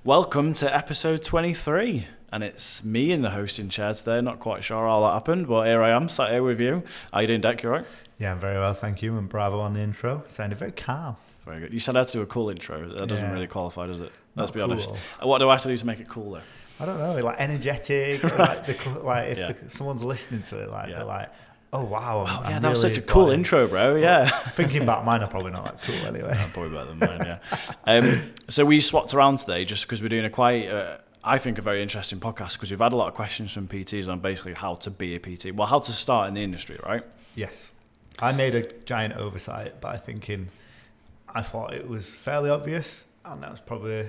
Welcome to episode 23, and it's me in the hosting chair today. Not quite sure how that happened, but here I am, sat here with you. How you doing, Dec? You all right? Yeah, I'm very well, thank you. And bravo on the intro. Sounded very calm. Very good. You said I had to do a cool intro. That doesn't really qualify, does it? Let's be honest. Cool. What do I have to do to make it cool, though? I don't know, like energetic. If someone's listening to it, they're like, oh wow, I'm that was really such a cool intro, bro. Yeah. Thinking back, mine are probably not that cool anyway. Probably better than mine, yeah. So we swapped around today just because we're doing a quite, I think, a very interesting podcast because we've had a lot of questions from PTs on basically how to be a PT. Well, how to start in the industry, right? Yes. I made a giant oversight by thinking I thought it was fairly obvious, and that was probably,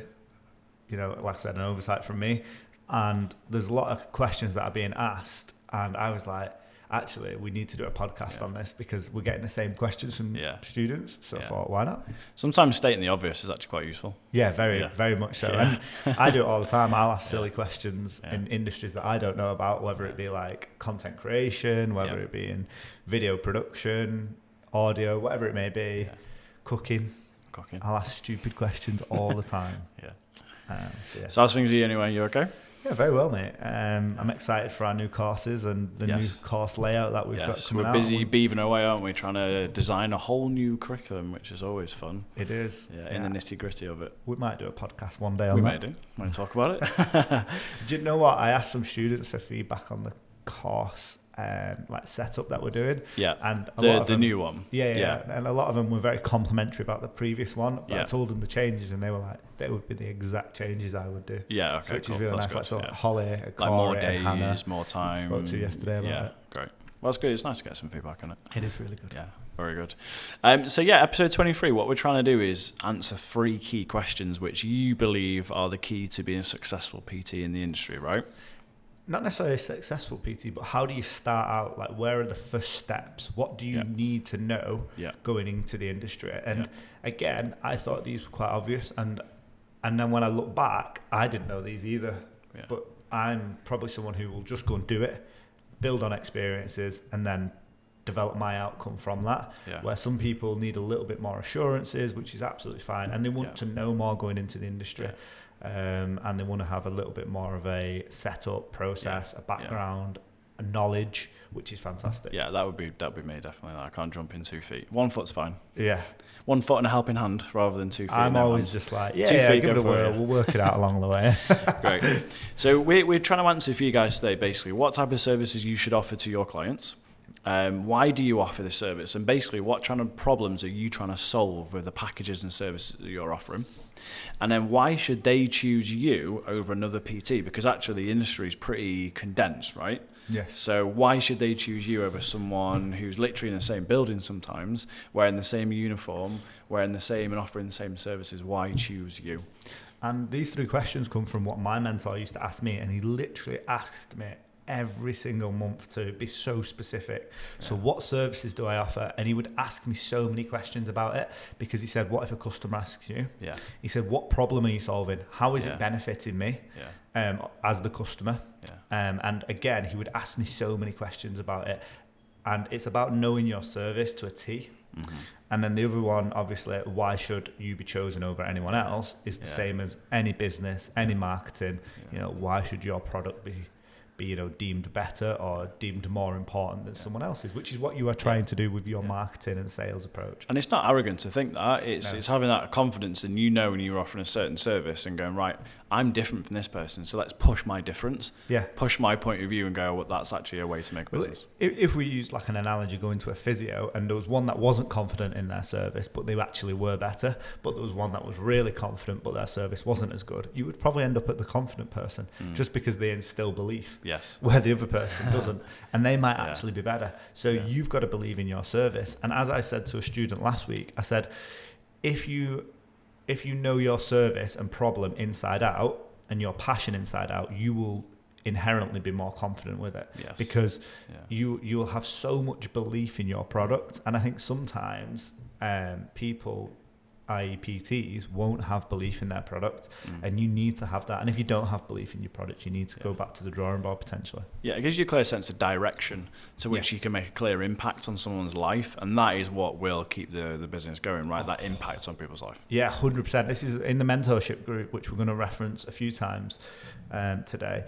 like I said, an oversight from me. And there's a lot of questions that are being asked, and I was like, actually, we need to do a podcast on this because we're getting the same questions from students. So I thought, why not? Sometimes stating the obvious is actually quite useful. Yeah, very much so. Yeah. And I do it all the time. I'll ask silly questions in industries that I don't know about, whether it be like content creation, whether it be in video production, audio, whatever it may be, cooking. I'll ask stupid questions all the time. So how's things with you anyway? You okay? Yeah, very well, mate. I'm excited for our new courses and the new course layout that we've got coming out. We're busy beaving away, aren't we, trying to design a whole new curriculum, which is always fun. It is. In the nitty-gritty of it. We might do a podcast one day on that. We might do. Want to talk about it? Do you know what? I asked some students for feedback on the course setup that we're doing. Yeah, and the new one. Yeah. And a lot of them were very complimentary about the previous one. But I told them the changes, and they were like, they would be the exact changes I would do. Yeah, okay, which is really that's nice. Good, like Holly, Corey, more days, and Hannah, more time. Spoke to yesterday about it. Great. Well, it's good. It's nice to get some feedback on it. It is really good. Yeah, very good. Episode 23, what we're trying to do is answer 3 key questions which you believe are the key to being a successful PT in the industry, right? Not necessarily a successful PT, but how do you start out? Like, where are the first steps? What do you need to know going into the industry? And again, I thought these were quite obvious. And then when I look back, I didn't know these either. Yeah. But I'm probably someone who will just go and do it, build on experiences, and then develop my outcome from that. Yeah. Where some people need a little bit more assurances, which is absolutely fine. And they want to know more going into the industry. Yeah. And they want to have a little bit more of a setup process, a background, a knowledge, which is fantastic. Yeah, that'd be me definitely. I can't jump in 2 feet. 1 foot's fine. Yeah, 1 foot and a helping hand rather than 2 feet. I'm always just like, 2 feet, give it a whirl. We'll work it out along the way. Great. So we're trying to answer for you guys today, basically, what type of services you should offer to your clients. Why do you offer this service? And basically, what kind of problems are you trying to solve with the packages and services that you're offering? And then why should they choose you over another PT? Because actually the industry is pretty condensed, right? Yes. So why should they choose you over someone who's literally in the same building sometimes, wearing the same uniform, wearing the same and offering the same services? Why choose you? And these 3 questions come from what my mentor used to ask me, and he literally asked me every single month to be so specific. So what services do I offer? And he would ask me so many questions about it, because he said, what if a customer asks you? Yeah. He said, what problem are you solving? How is it benefiting me as the customer? Yeah. And again, he would ask me so many questions about it. And it's about knowing your service to a T. Mm-hmm. And then the other one, obviously, why should you be chosen over anyone else, is the same as any business, any marketing. Why should your product be deemed better or deemed more important than someone else's, which is what you are trying to do with your marketing and sales approach. And it's not arrogant to think that. It's having that confidence, and when you're offering a certain service and going, right, I'm different from this person, so let's push my difference, push my point of view and go, well, that's actually a way to make a business. If we use like an analogy, going to a physio, and there was one that wasn't confident in their service, but they actually were better, but there was one that was really confident, but their service wasn't as good, you would probably end up at the confident person, just because they instill belief. Yes. Where the other person doesn't, and they might actually be better. So you've got to believe in your service. And as I said to a student last week, I said, if you know your service and problem inside out and your passion inside out, you will inherently be more confident with it. Yes. Because you will have so much belief in your product. And I think sometimes people i.e. PTs, won't have belief in their product, and you need to have that. And if you don't have belief in your product, you need to go back to the drawing board potentially. Yeah, it gives you a clear sense of direction to which you can make a clear impact on someone's life, and that is what will keep the business going, right? That impact on people's life. Yeah, 100%. This is in the mentorship group, which we're going to reference a few times today.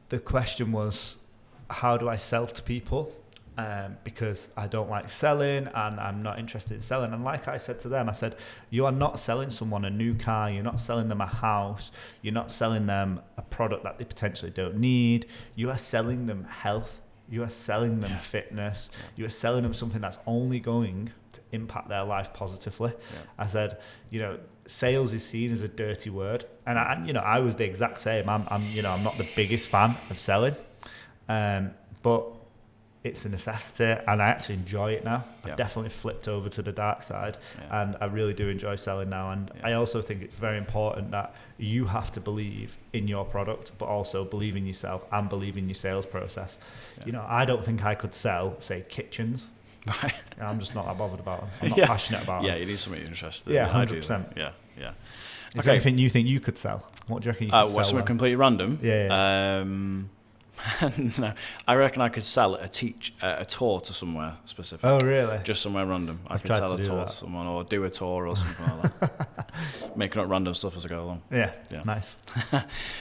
The question was, how do I sell to people? Because I don't like selling and I'm not interested in selling. And like I said to them, I said, you are not selling someone a new car, you're not selling them a house, you're not selling them a product that they potentially don't need. You are selling them health, you are selling them fitness, you are selling them something that's only going to impact their life positively. I said, sales is seen as a dirty word, and I was the exact same. I'm not the biggest fan of selling, but it's a necessity, and I actually enjoy it now. I've definitely flipped over to the dark side, and I really do enjoy selling now. And I also think it's very important that you have to believe in your product, but also believe in yourself and believe in your sales process. I don't think I could sell, say, kitchens. Right. I'm just not that bothered about them. I'm not passionate about them. Yeah, you need something you're interested in. Yeah, 100%. Yeah. Is there anything you think you could sell? What do you reckon you could sell? Something completely random? Yeah. No, I reckon I could sell a tour to somewhere specific. Oh, really? Just somewhere random. I could sell a tour to someone, or do a tour or something like that. Making up random stuff as I go along. Yeah. Nice.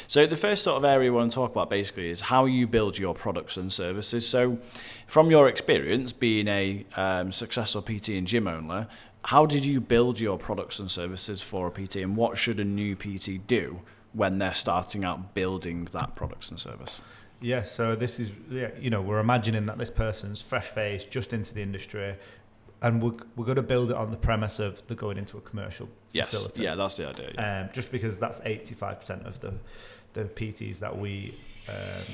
So the first sort of area we want to talk about basically is how you build your products and services. So from your experience being a successful PT and gym owner, how did you build your products and services for a PT, and what should a new PT do when they're starting out building that products and service? Yeah, so this is, we're imagining that this person's fresh face, just into the industry, and we're going to build it on the premise of they're going into a commercial facility. Yeah, that's the idea. Yeah. Just because that's 85% of the PTs that we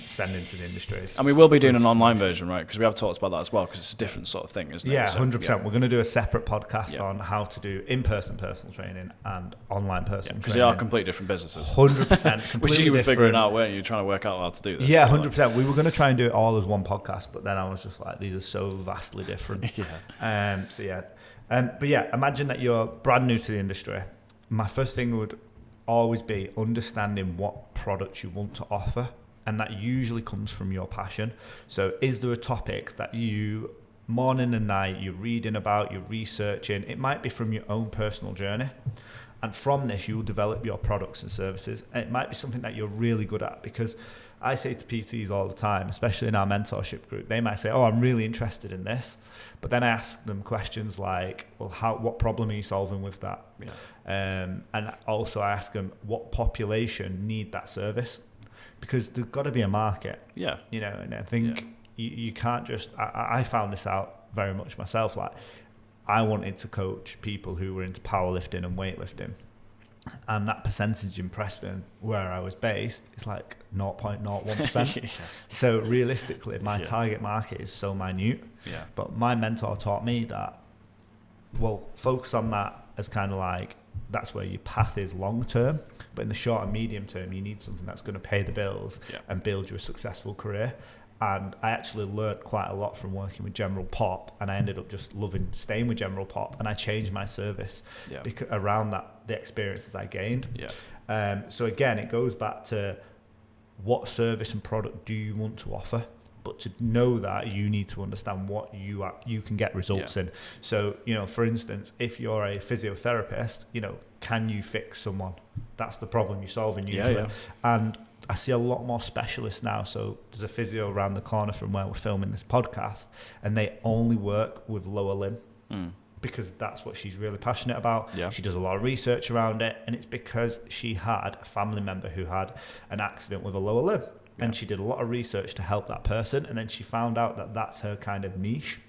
send into the industry. And we will be doing an online version, right? Because we have talked about that as well, because it's a different sort of thing, isn't it? Yeah, 100%. We're going to do a separate podcast on how to do in-person personal training and online personal training. Because they are completely different businesses. 100%. Which you were figuring out, weren't you? Trying to work out how to do this. Yeah, 100%. We were going to try and do it all as one podcast, but then I was just like, these are so vastly different. But imagine that you're brand new to the industry. My first thing would always be understanding what products you want to offer. And that usually comes from your passion. So is there a topic that you, morning and night, you're reading about, you're researching? It might be from your own personal journey. And from this, you'll develop your products and services. And it might be something that you're really good at, because I say to PTs all the time, especially in our mentorship group, they might say, oh, I'm really interested in this. But then I ask them questions like, well, what problem are you solving with that? And also I ask them, what population need that service? Because there's got to be a market, and I think you can't just, I found this out very much myself. Like, I wanted to coach people who were into powerlifting and weightlifting, and that percentage in Preston, where I was based, is like 0.01%. So realistically, my target market is so minute. But my mentor taught me that, well, focus on that as kind of like, that's where your path is long term, but in the short and medium term, you need something that's going to pay the bills and build you a successful career. And I actually learned quite a lot from working with General Pop, and I ended up just loving staying with General Pop, and I changed my service around the experiences I gained. So again, it goes back to what service and product do you want to offer? But to know that, you need to understand what you can get results in. So, for instance, if you're a physiotherapist, can you fix someone? That's the problem you're solving usually. And I see a lot more specialists now. So there's a physio around the corner from where we're filming this podcast, and they only work with lower limb because that's what she's really passionate about. She does a lot of research around it, and it's because she had a family member who had an accident with a lower limb. And she did a lot of research to help that person, and then she found out that that's her kind of niche.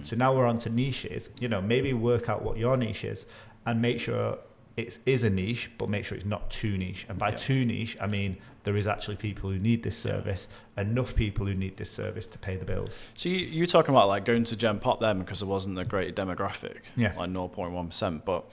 So now we're on to niches. Maybe work out what your niche is, and make sure it is a niche, but make sure it's not too niche. And by too niche, I mean there is actually people who need this service, enough people who need this service to pay the bills. So you're talking about like going to Gen Pop then because there wasn't a great demographic, like 0.1%. But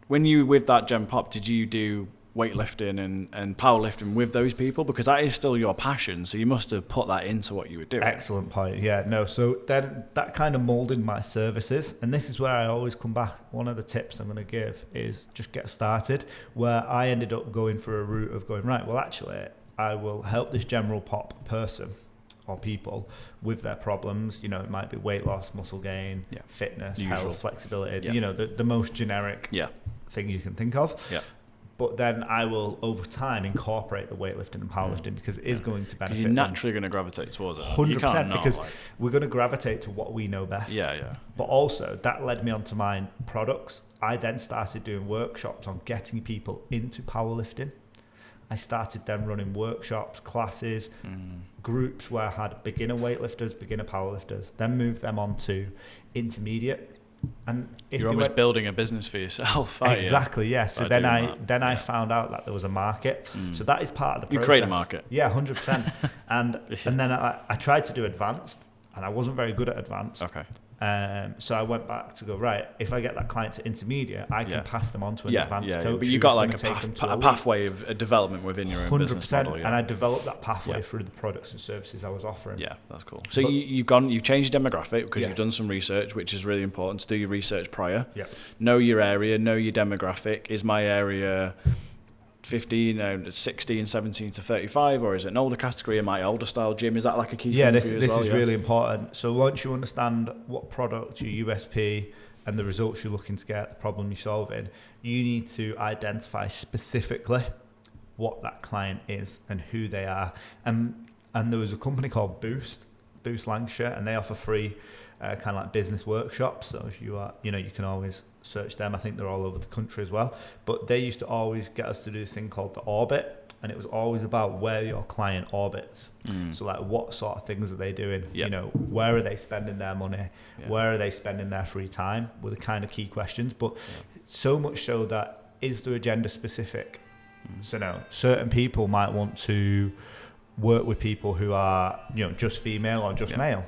when you with that Gen Pop, did you do weightlifting and powerlifting with those people? Because that is still your passion, so you must have put that into what you were doing. Excellent point. Yeah, no, so then that kind of molded my services, and this is where I always come back. One of the tips I'm going to give is just get started, where I ended up going for a route of going, right, well, actually, I will help this general pop person or people with their problems. You know, it might be weight loss, muscle gain, fitness, health, flexibility, you know, the most generic thing you can think of. Yeah. But then I will, over time, incorporate the weightlifting and powerlifting because it is going to benefit. You're naturally going to gravitate towards it. 100%, because we're going to gravitate to what we know best. Yeah. But also, that led me on to my products. I then started doing workshops on getting people into powerlifting. I started then running workshops, classes, groups where I had beginner weightlifters, beginner powerlifters, then moved them on to intermediate. And if you're almost building a business for yourself, exactly, yeah. So then I found out that there was a market. So that is part of the process. You create a market. Yeah, 100%. and then I tried to do advanced, and I wasn't very good at advanced. Okay. So I went back to go, right, if I get that client to intermediate, I can pass them on to an advanced coach. But you got like a pathway of development within your own business model. And I developed that pathway through the products and services I was offering. Yeah, that's cool. So you've changed your demographic because you've done some research, which is really important to do your research prior. Yeah. Know your area, know your demographic. Is my area 16, 17 to 35, or is it an older category? Am I older style gym? Is that like a key thing for you this as well? Is really important. So once you understand what product, your USP, and the results you're looking to get, the problem you're solving, you need to identify specifically what that client is and who they are. And there was a company called Boost Lancashire, and they offer free kind of like business workshops. So if you are, you can always search them. I think they're all over the country as well. But they used to always get us to do this thing called the orbit, and it was always about where your client orbits. So like, what sort of things are they doing? Yep. Where are they spending their money? Where are they spending their free time? Were the kind of key questions. But so much so that, is there agenda specific? So no, certain people might want to work with people who are, just female or just male.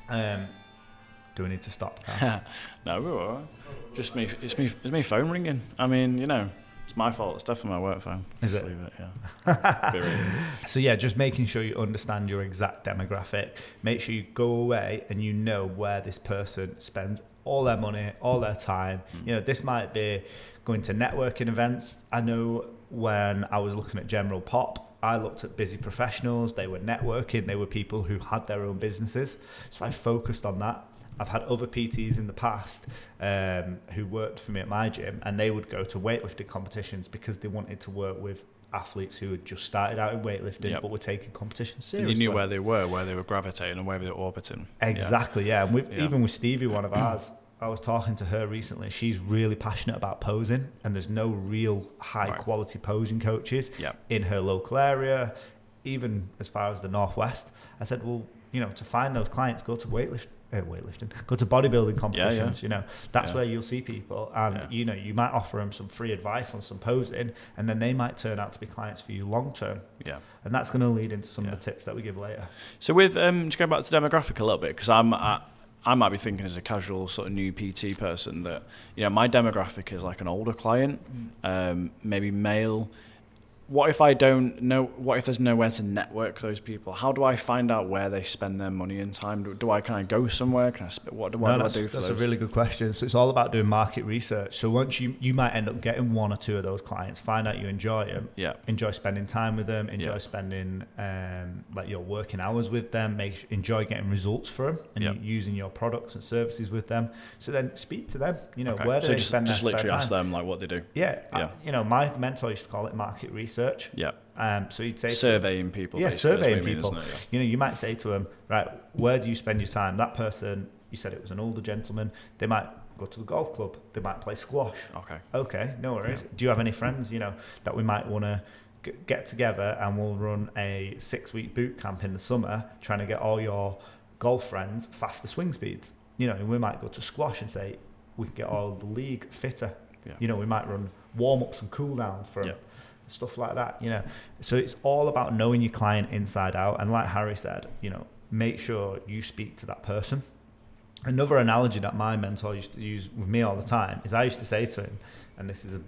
Do we need to stop? No, we're all right. Just me. It's me phone ringing. I mean, it's my fault. It's definitely my work phone. Is it? Leave it, yeah. So just making sure you understand your exact demographic. Make sure you go away and you know where this person spends all their money, all their time. This might be going to networking events. I know when I was looking at General Pop, I looked at busy professionals. They were networking. They were people who had their own businesses. So I focused on that. I've had other PTs in the past who worked for me at my gym, and they would go to weightlifting competitions because they wanted to work with athletes who had just started out in weightlifting but were taking competition seriously. You knew where they were gravitating and where they were orbiting. Exactly, yeah. And even with Stevie, one of ours, I was talking to her recently. She's really passionate about posing, and there's no real high quality posing coaches in her local area, even as far as the Northwest. I said, well, to find those clients, go to weightlifting, go to bodybuilding competitions. That's where you'll see people, and you might offer them some free advice on some posing, and then they might turn out to be clients for you long term. And that's going to lead into some of the tips that we give later. So with just going back to demographic a little bit, because I might be thinking as a casual sort of new PT person that my demographic is like an older client, maybe male. What if I don't know? What if there's nowhere to network those people? How do I find out where they spend their money and time? Can I go somewhere? What do I do for those? That's a really good question. So it's all about doing market research. So once you might end up getting one or two of those clients, find out you enjoy them, enjoy spending time with them, enjoy spending like your working hours with them, enjoy getting results for them, and using your products and services with them. So then speak to them. Where do they spend their time? Just literally ask them like what they do. My mentor used to call it market research. So he'd say surveying people. Surveying people. You might say to them, right, where do you spend your time? That person, you said it was an older gentleman. They might go to the golf club. They might play squash. Okay, no worries. Do you have any friends, that we might want to get together, and we'll run a 6-week boot camp in the summer, trying to get all your golf friends faster swing speeds. We might go to squash and say we can get all the league fitter. We might run warm-ups and cool-downs for them. Stuff like that, So it's all about knowing your client inside out. And like Harry said, make sure you speak to that person. Another analogy that my mentor used to use with me all the time is I used to say to him, and this is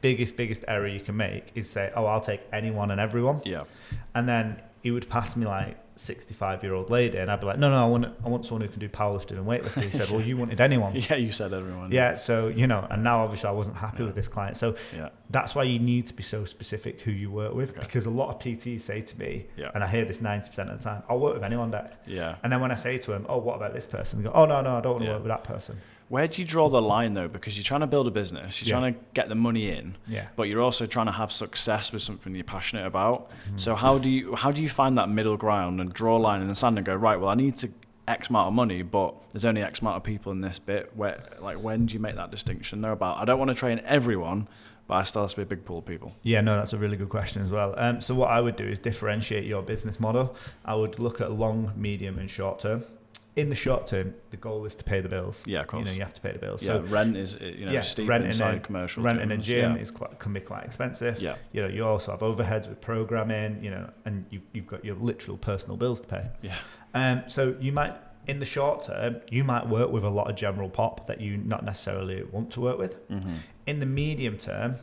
biggest error you can make is say, oh, I'll take anyone and everyone. Yeah. And then he would pass me like 65-year-old lady, and I'd be like, no, I want someone who can do powerlifting and weightlifting. He said, well, you wanted anyone. Yeah, you said everyone. Yeah, so, and now obviously I wasn't happy with this client. So that's why you need to be so specific who you work with, because a lot of PTs say to me, and I hear this 90% of the time, I'll work with anyone, Dec. Yeah. And then when I say to him, oh, what about this person? They go, oh, no, I don't want to work with that person. Where do you draw the line, though? Because you're trying to build a business, you're trying to get the money in, but you're also trying to have success with something you're passionate about. So how do you find that middle ground and draw a line in the sand and go, right, well, I need to X amount of money, but there's only X amount of people in this bit. Where, like, when do you make that distinction? They're about, I don't want to train everyone, but I still have to be a big pool of people. Yeah, no, that's a really good question as well. So what I would do is differentiate your business model. I would look at long, medium, and short term. In the short term, the goal is to pay the bills. Yeah, of course. You have to pay the bills. Yeah, so rent is steep inside commercial. Rent in a gym can be quite expensive. Yeah. You also have overheads with programming. And you've got your literal personal bills to pay. Yeah. So you might, in the short term, you might work with a lot of general pop that you not necessarily want to work with. Mm-hmm. In the medium term,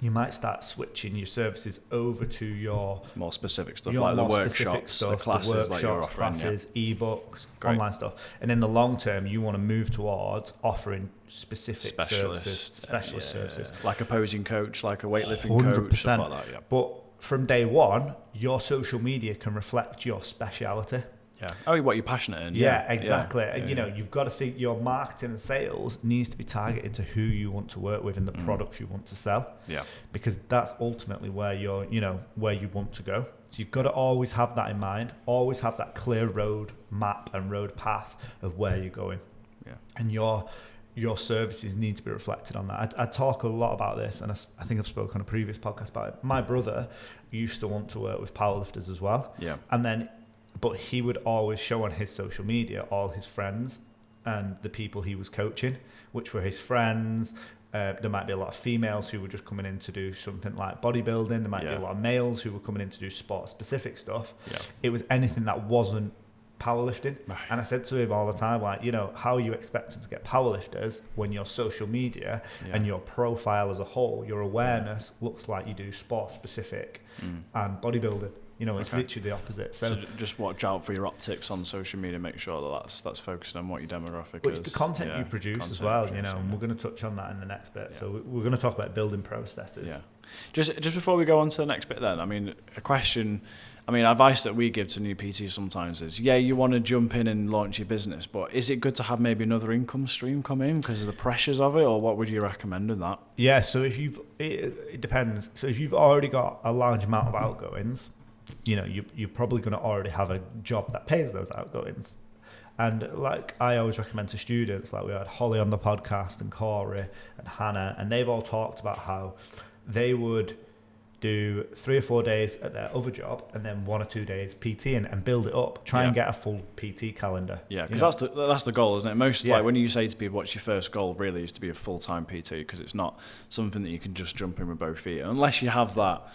you might start switching your services over to your more specific stuff, like the workshops, the classes, like you're offering, ebooks, online stuff. And in the long term, you want to move towards offering specific specialist services, like a posing coach, like a weightlifting coach, stuff like that. Yeah. But from day one, your social media can reflect your speciality. Yeah. Oh, what you're passionate in. Yeah, exactly. And you've got to think your marketing and sales needs to be targeted to who you want to work with and the products you want to sell. Yeah. Because that's ultimately where where you want to go. So you've got to always have that in mind, always have that clear road map and road path of where you're going. Yeah. And your services need to be reflected on that. I talk a lot about this, and I think I've spoken on a previous podcast about it. My brother used to want to work with powerlifters as well. Yeah. But he would always show on his social media all his friends and the people he was coaching, which were his friends. There might be a lot of females who were just coming in to do something like bodybuilding. There might be a lot of males who were coming in to do sport-specific stuff. Yeah. It was anything that wasn't powerlifting. Right. And I said to him all the time, like, how are you expecting to get powerlifters when your social media and your profile as a whole, your awareness looks like you do sport-specific and bodybuilding? It's literally the opposite. So just watch out for your optics on social media. Make sure that's focused on what your demographic is. It's the content you produce as well, and we're going to touch on that in the next bit. Yeah. So we're going to talk about building processes. Yeah. Just before we go on to the next bit then, advice that we give to new PTs sometimes is, you want to jump in and launch your business, but is it good to have maybe another income stream come in because of the pressures of it, or what would you recommend in that? Yeah, so it depends. So if you've already got a large amount of outgoings, you're probably going to already have a job that pays those outgoings. And like I always recommend to students, like we had Holly on the podcast and Corey and Hannah, and they've all talked about how they would do 3 or 4 days at their other job and then 1 or 2 days PTing and build it up. Try and get a full PT calendar. Yeah, because that's the goal, isn't it? Like when you say to people, what's your first goal, really is to be a full-time PT, because it's not something that you can just jump in with both feet unless you have that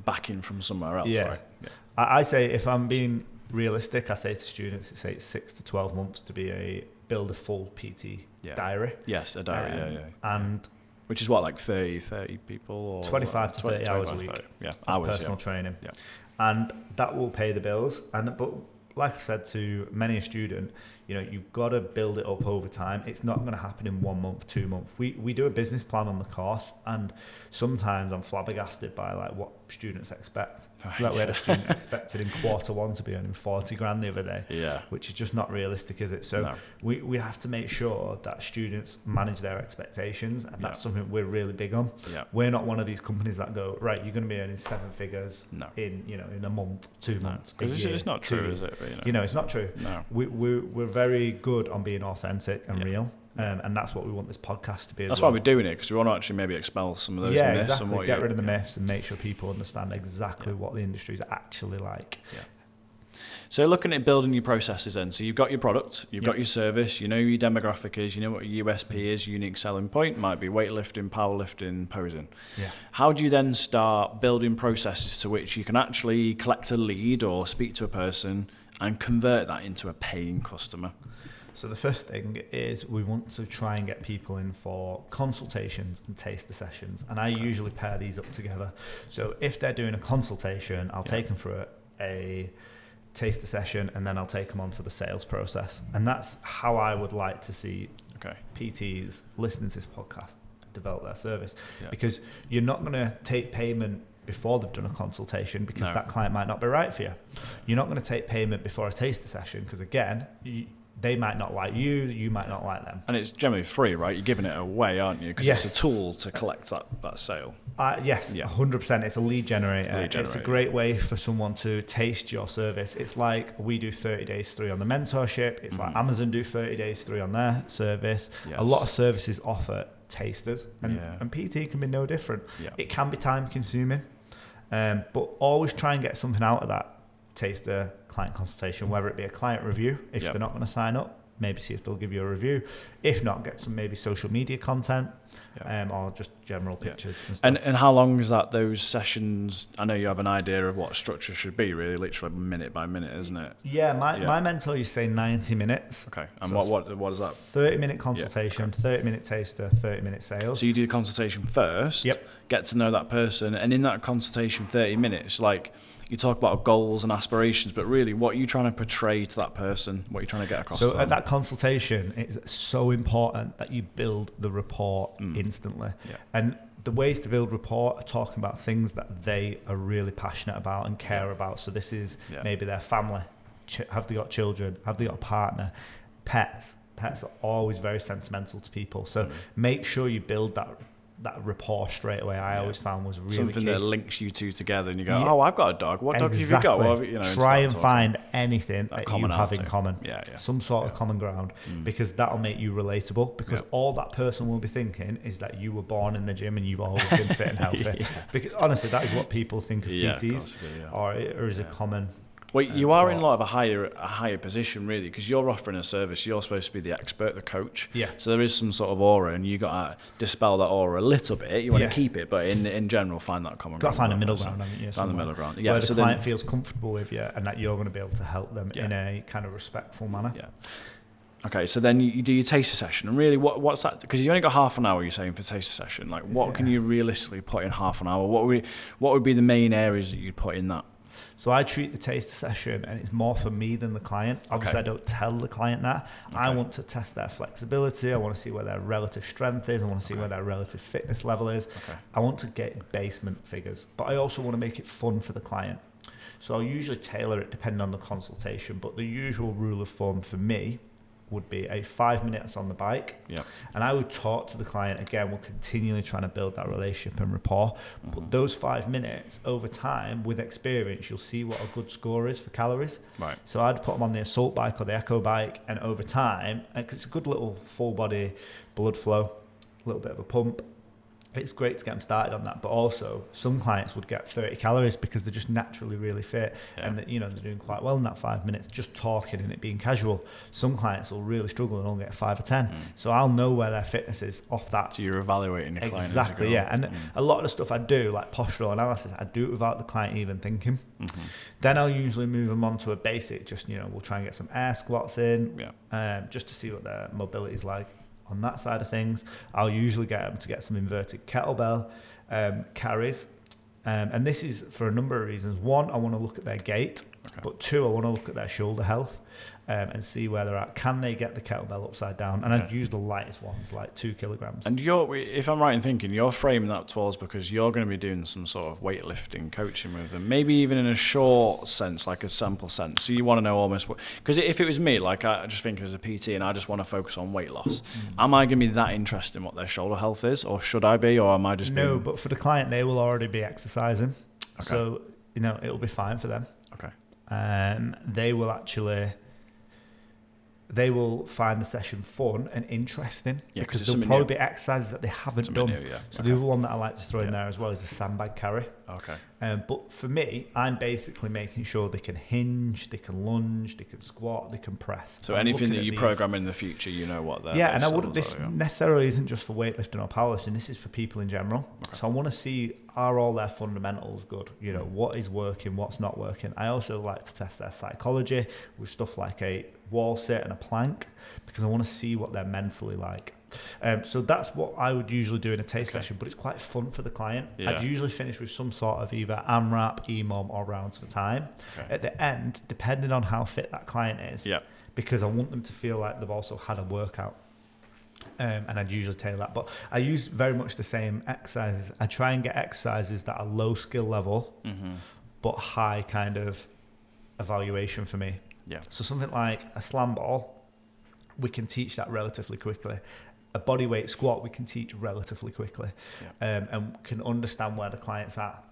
backing from somewhere else. Yeah. Right? Yeah. I say, if I'm being realistic, I say to students, it's 6 to 12 months to build a full PT diary. Yes, a diary, And which is what, like 30 people? Or 25 to 30 hours a week. 30, yeah, hours, personal training. Yeah. And that will pay the bills. But like I said to many a student, you've got to build it up over time. It's not going to happen in 1 month, 2 months. We do a business plan on the course, and sometimes I'm flabbergasted by like what students expect. Like we had a student expected in Q1 to be earning 40 grand the other day, which is just not realistic, is it? So we have to make sure that students manage their expectations, and that's something we're really big on. Yeah. We're not one of these companies that go, right, you're going to be earning 7 figures in a month, 2 months. Because it's not true, is it? It's not true. No. We're very good on being authentic and real. And that's what we want this podcast to be. That's why we're doing it, because we want to actually maybe expel some of those myths. Exactly. And get rid of the myths and make sure people understand exactly what the industry is actually like. Yeah. So looking at building your processes then, so you've got your product, you've got your service, you know who your demographic is, you know what your USP is, unique selling point, might be weightlifting, powerlifting, posing. Yeah. How do you then start building processes to which you can actually collect a lead or speak to a person and convert that into a paying customer? So the first thing is we want to try and get people in for consultations and taster sessions. And I usually pair these up together. So if they're doing a consultation, I'll take them through a taster session, and then I'll take them onto the sales process. And that's how I would like to see PTs listening to this podcast develop their service, because you're not going to take payment before they've done a consultation, because that client might not be right for you. You're not going to take payment before a taster session, because again, they might not like you, you might not like them. And it's generally free, right? You're giving it away, aren't you? Because it's a tool to collect that sale. Yes, 100%. It's a lead generator. It's a great way for someone to taste your service. It's like we do 30 days free on the mentorship. It's like Amazon do 30 days free on their service. Yes. A lot of services offer tasters, and PT can be no different. It can be time consuming, but always try and get something out of that taster client consultation, whether it be a client review. If they're not going to sign up, maybe see if they'll give you a review. If not, get some maybe social media content, or just general pictures. And how long is that, those sessions? I know you have an idea of what structure should be, really, literally minute by minute, isn't it? Yeah, my mentor used to say 90 minutes. Okay, and so what is that? 30-minute consultation, 30-minute taster, 30-minute sales. So you do the consultation first, get to know that person, and in that consultation 30 minutes, like, you talk about goals and aspirations, but really what are you trying to portray to that person? What are you trying to get across to them? So at that consultation, it's so important that you build the rapport instantly. And the ways to build rapport are talking about things that they are really passionate about and care about. So this is maybe their family. Have they got children? Have they got a partner? Pets. Pets are always very sentimental to people. So make sure you build that rapport straight away. I always found was really something key. that links you two together, and you go, oh, I've got a dog. What dog have you got? Well, try and find anything that you have in common. Some sort of common ground, because that'll make you relatable, because all that person will be thinking is that you were born in the gym and you've always been fit and healthy. Because honestly, that is what people think of PTs, or is a common. Well, you are in a lot of a higher position, really, because you're offering a service. You're supposed to be the expert, the coach. So there is some sort of aura, and you got to dispel that aura a little bit. You want to keep it, but in general, find that common ground. Got to find a middle ground, haven't you? Find the middle ground. Where the client feels comfortable with you, and that you're going to be able to help them in a kind of respectful manner. Okay, so then you do your taster session, and really, what's that? Because you only got half an hour, you're saying, for taster session. Like, what can you realistically put in half an hour? What would be the main areas that you'd put in that? So I treat the taster session, and it's more for me than the client. Obviously, I don't tell the client that. I want to test their flexibility. I want to see where their relative strength is. I want to see where their relative fitness level is. I want to get basement figures, but I also want to make it fun for the client. So I'll usually tailor it depending on the consultation, but the usual rule of thumb for me would be a 5 minutes on the bike. And I would talk to the client. Again, we're continually trying to build that relationship and rapport. But those 5 minutes, over time, with experience, you'll see what a good score is for calories. So I'd put them on the assault bike or the echo bike, and over time, it's a good little full body blood flow, a little bit of a pump. It's great to get them started on that, but also some clients would get 30 calories because they're just naturally really fit, and that, they're doing quite well in that 5 minutes just talking and it being casual. Some clients will really struggle and only get 5 or 10. So I'll know where their fitness is off that. So you're evaluating your client. Exactly, And a lot of the stuff I do, like postural analysis, I do it without the client even thinking. Then I'll usually move them on to a basic, just, we'll try and get some air squats in, just to see what their mobility is like. On that side of things, I'll usually get them to get some inverted kettlebell carries. And this is for a number of reasons. One, I want to look at their gait, but two, I want to look at their shoulder health. And see where they're at. Can they get the kettlebell upside down? And I'd use the lightest ones, like 2 kilograms. And if I'm right in thinking, you're framing that towards because you're going to be doing some sort of weightlifting coaching with them, maybe even in a short sense, like a sample sense. So you want to know almost what, because if it was me, like I just think as a PT and I just want to focus on weight loss, am I going to be that interested in what their shoulder health is, or should I be, or am I just No, but for the client, they will already be exercising. So, it'll be fine for them. They will find the session fun and interesting because there'll probably be exercises that they haven't done. So the other one that I like to throw in there as well is the sandbag carry. Okay. But for me, I'm basically making sure they can hinge, they can lunge, they can squat, they can press. So I'm anything that looking at you these. program in the future, you know what they're. Yeah, and I base wouldn't. levels This are, yeah. necessarily isn't just for weightlifting or powerlifting. This is for people in general. Okay. So I want to see, are all their fundamentals good? You know, what is working, what's not working. I also like to test their psychology with stuff like a wall sit and a plank, because I want to see what they're mentally like. So that's what I would usually do in a taste session, but it's quite fun for the client. Yeah. I'd usually finish with some sort of either AMRAP, EMOM, or rounds for time. Okay. At the end, depending on how fit that client is, Yeah. because I want them to feel like they've also had a workout. And I'd usually tailor that. But I use very much the same exercises. I try and get exercises that are low skill level, but high kind of evaluation for me. Yeah. So something like a slam ball, we can teach that relatively quickly. A bodyweight squat, we can teach relatively quickly, and can understand where the client's at.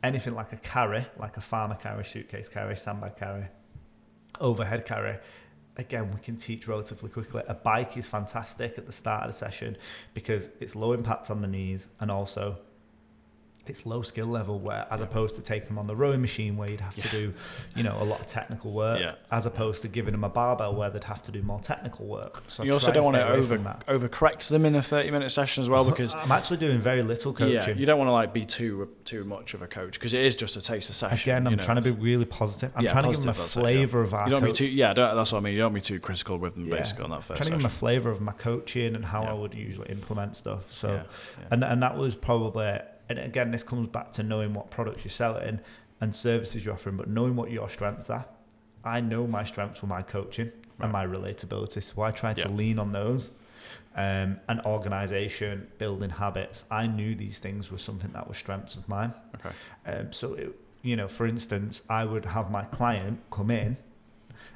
Anything like a carry, like a farmer carry, suitcase carry, sandbag carry, overhead carry, again, we can teach relatively quickly. A bike is fantastic at the start of the session because it's low impact on the knees, and also it's low skill level, where as opposed to taking them on the rowing machine where you'd have to do, you know, a lot of technical work, as opposed to giving them a barbell where they'd have to do more technical work. So you also don't want to overcorrect them in a 30-minute session as well, because I'm actually doing very little coaching. Yeah, you don't want to like be too much of a coach, because it is just a taster session. Again, I'm trying to be really positive. I'm trying to give them a flavour of our. You don't be too. Yeah, that's what I mean. You don't be too critical with them basically on that first session. Trying to give them a flavour of my coaching and how I would usually implement stuff. So, and that was probably. And again, this comes back to knowing what products you're selling and services you're offering, but knowing what your strengths are. I know my strengths were my coaching and my relatability, so I tried to lean on those. And organisation, building habits. I knew these things were something that were strengths of mine. Okay. So, for instance, I would have my client come in,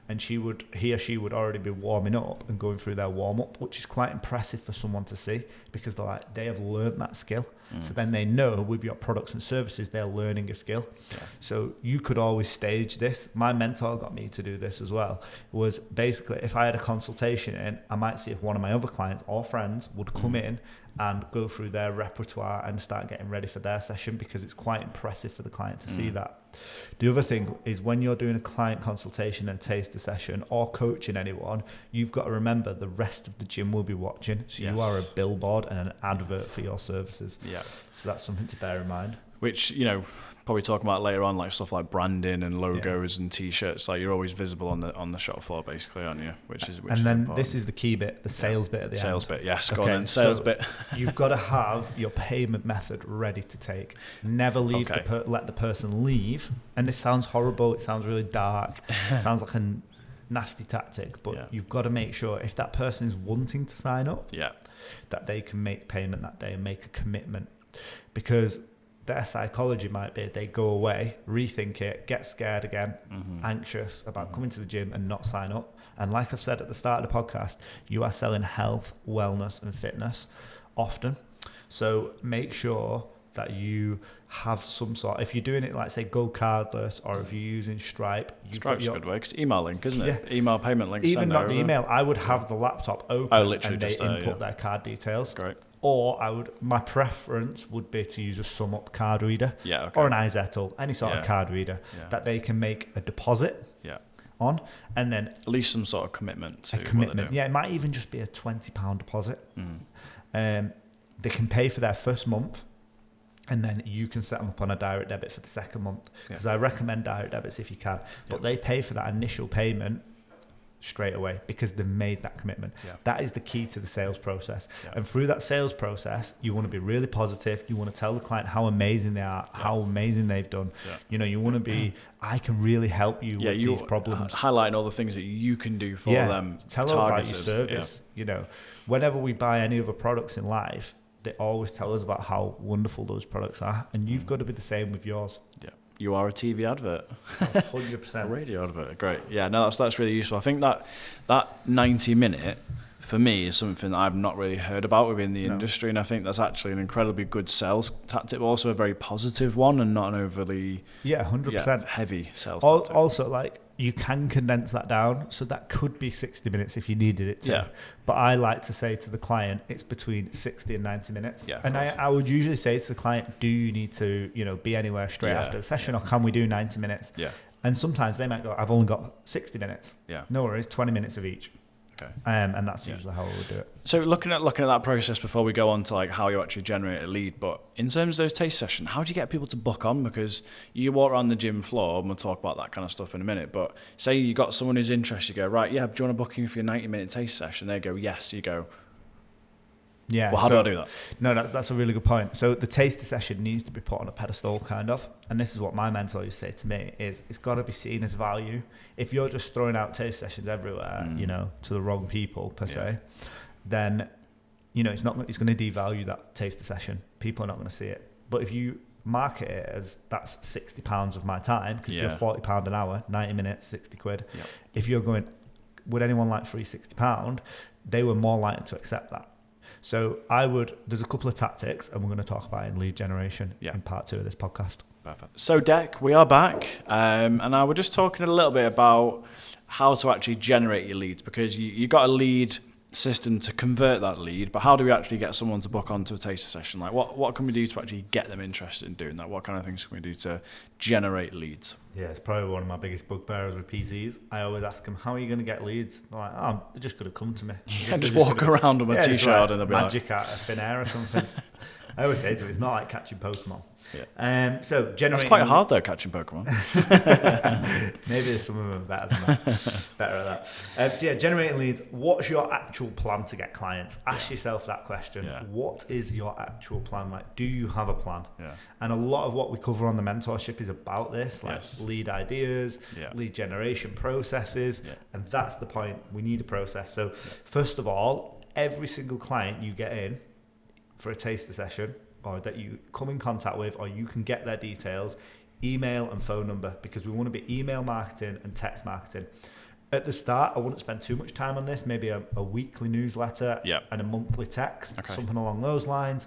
and he or she would already be warming up and going through their warm up, which is quite impressive for someone to see, because they have learned that skill. So then they know with your products and services, they're learning a skill. So you could always stage this. My mentor got me to do this as well. It was basically, if I had a consultation in, I might see if one of my other clients or friends would come in and go through their repertoire and start getting ready for their session, because it's quite impressive for the client to see that. The other thing is, when you're doing a client consultation and taster session or coaching anyone, you've got to remember the rest of the gym will be watching. So you are a billboard and an advert for your services. Yeah. So that's something to bear in mind. Which, probably talking about later on, like stuff like branding and logos and t-shirts, like you're always visible on the shop floor basically, aren't you? Which is important. This is the key bit, the sales bit at the end. Sales bit, yes. Go on then, sales bit. You've got to have your payment method ready to take. Never leave let the person leave. And this sounds horrible, it sounds really dark, it sounds like a nasty tactic, but you've got to make sure if that person is wanting to sign up, that they can make payment that day and make a commitment, because their psychology might be they go away, rethink it, get scared again, anxious about coming to the gym and not sign up. And like I've said at the start of the podcast, you are selling health, wellness and fitness often. So make sure that you have some sort, if you're doing it like say go cardless, or if you're using Stripe. Stripe's a good way, because email link, isn't it? Yeah. Email payment link. Even not the email, I would have the laptop open and they input their card details. Great. Or my preference would be to use a sum up card reader, or an iZettle, any sort of card reader that they can make a deposit on, and then at least some sort of commitment to what it might even just be a £20 deposit. They can pay for their first month, and then you can set them up on a direct debit for the second month, because I recommend direct debits if you can, but they pay for that initial payment straight away because they've made that commitment. That is the key to the sales process. And through that sales process, you want to be really positive. You want to tell the client how amazing they are, how amazing they've done. You want to be, I can really help you with these problems. Highlighting all the things that you can do for them. Tell them about your service. Whenever we buy any other products in life, they always tell us about how wonderful those products are, and you've got to be the same with yours. You are a TV advert. 100%. A radio advert. Great. Yeah, no, that's really useful. I think that 90-minute for me, is something that I've not really heard about within the industry, and I think that's actually an incredibly good sales tactic, but also a very positive one, and not an overly 100% heavy sales tactic. Also, like, you can condense that down, so that could be 60 minutes if you needed it to. Yeah. But I like to say to the client, it's between 60 and 90 minutes. Yeah, and I would usually say to the client, do you need to, be anywhere straight after the session, or can we do 90 minutes? Yeah. And sometimes they might go, I've only got 60 minutes. Yeah. No worries, 20 minutes of each. Okay. And that's usually how I would do it. So looking at that process before we go on to like how you actually generate a lead, but in terms of those taste sessions, how do you get people to book on? Because you walk around the gym floor, and we'll talk about that kind of stuff in a minute, but say you got someone who's interested, you go, right, yeah, do you want to book in for your 90-minute taste session? They go, yes. You go, yeah. Well, how do I do that? No, that's a really good point. So the taster session needs to be put on a pedestal, kind of. And this is what my mentor used to say to me, is it's got to be seen as value. If you're just throwing out taste sessions everywhere, to the wrong people per se, then, it's going to devalue that taster session. People are not going to see it. But if you market it as that's £60 of my time, because if you're £40 an hour, 90 minutes, 60 quid. Yep. If you're going, would anyone like free £60? They were more likely to accept that. So there's a couple of tactics, and we're going to talk about in lead generation in part 2 of this podcast. Perfect. So Dec, we are back, and now we're just talking a little bit about how to actually generate your leads, because you got a lead system to convert that lead, but how do we actually get someone to book onto a taster session? Like what can we do to actually get them interested in doing that? What kind of things can we do to generate leads? Yeah, it's probably one of my biggest bugbears with PCs. I always ask them, how are you going to get leads? They're like, they're just going to come to me. Just walk around with a t-shirt and they'll be magic out of thin air or something. I always say to them, it's not like catching Pokemon. Yeah. So generating. It's quite hard though, catching Pokemon. Maybe some of them are better than that. Better at that. Generating leads. What's your actual plan to get clients? Ask yourself that question. Yeah. What is your actual plan? Like, do you have a plan? Yeah. And a lot of what we cover on the mentorship is about this, like lead ideas, lead generation processes, and that's the point. We need a process. So first of all, every single client you get in for a taster session, or that you come in contact with, or you can get their details, email and phone number, because we want to be email marketing and text marketing. At the start, I wouldn't spend too much time on this, maybe a weekly newsletter and a monthly text, something along those lines.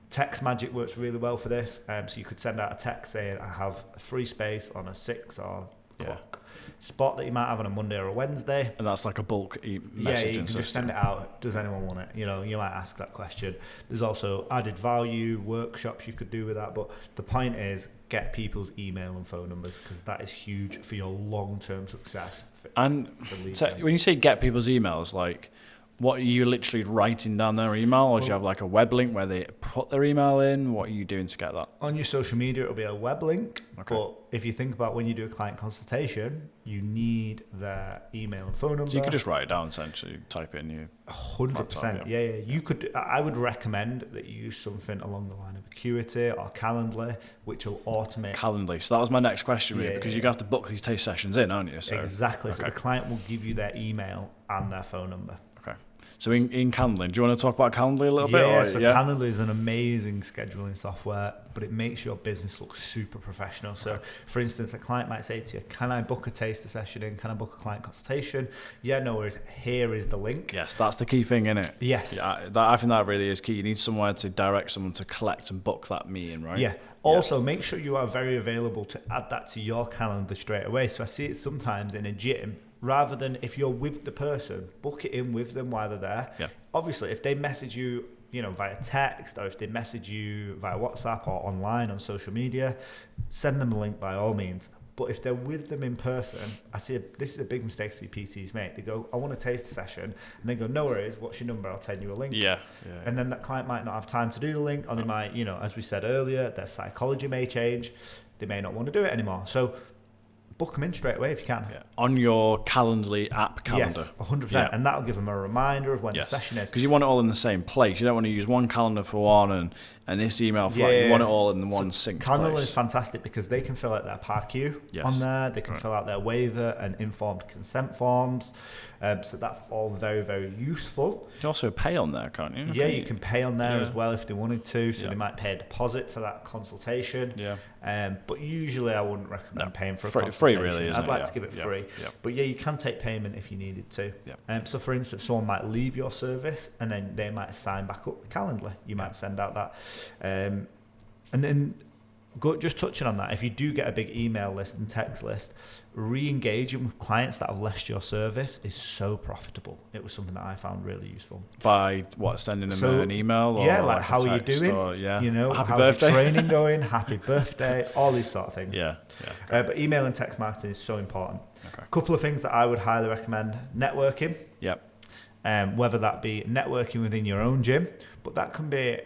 Text magic works really well for this. So you could send out a text saying, I have a free space on a 6 o'clock spot that you might have on a Monday or a Wednesday. And that's like a bulk messaging you can just send it out. Does anyone want it? You might ask that question. There's also added value, workshops you could do with that. But the point is, get people's email and phone numbers, because that is huge for your long-term success. And so when you say get people's emails, like, what are you literally writing down their email, or do you have like a web link where they put their email in? What are you doing to get that? On your social media, it'll be a web link. Okay. But if you think about when you do a client consultation, you need their email and phone number. So you could just write it down, essentially, type it in your 100%. Yeah. You could. I would recommend that you use something along the line of Acuity or Calendly, which will automate. Calendly. So that was my next question, really, because you're going to have to book these taste sessions in, aren't you? So, exactly. So the client will give you their email and their phone number. Okay. So in Calendly, do you want to talk about Calendly a little bit? Calendly is an amazing scheduling software, but it makes your business look super professional. So, for instance, a client might say to you, can I book a taster session in? Can I book a client consultation? Yeah, no worries. Here is the link. Yes, that's the key thing, isn't it? Yes. Yeah, I think that really is key. You need somewhere to direct someone to collect and book that meeting, right? Yeah. Also, make sure you are very available to add that to your calendar straight away. So I see it sometimes in a gym. Rather than if you're with the person, book it in with them while they're there. Yeah. Obviously, if they message you, via text, or if they message you via WhatsApp or online on social media, send them a link by all means. But if they're with them in person, this is a big mistake PTs make. They go, I want a taster session, and they go, no worries, what's your number? I'll send you a link. Yeah. And then that client might not have time to do the link, or they might, as we said earlier, their psychology may change. They may not want to do it anymore. So book them in straight away if you can. Yeah. On your Calendly app calendar. Yes, 100%. Yeah. And that'll give them a reminder of when the session is. Because you want it all in the same place. You don't want to use one calendar for one and this email for that. You want it all in one synced Calendly place. Is fantastic because they can fill out their PARQ on there. They can fill out their waiver and informed consent forms. So that's all very, very useful. You can also pay on there, can't you? Yeah, you can pay on there as well if they wanted to. So they might pay a deposit for that consultation. Yeah. But usually I wouldn't recommend paying for a consultation. free, really, isn't I'd like to give it free. But yeah, you can take payment if you needed to. So for instance, someone might leave your service and then they might sign back up with Calendly. You might send out that. And then just touching on that, if you do get a big email list and text list, re-engaging with clients that have left your service is so profitable. It was something that I found really useful. By what, sending them an email? Or like how are you doing? Or, how's birthday. your training going? Happy birthday, all these sort of things. But email and text marketing is so important. A couple of things that I would highly recommend: networking. Whether that be networking within your own gym, but that can be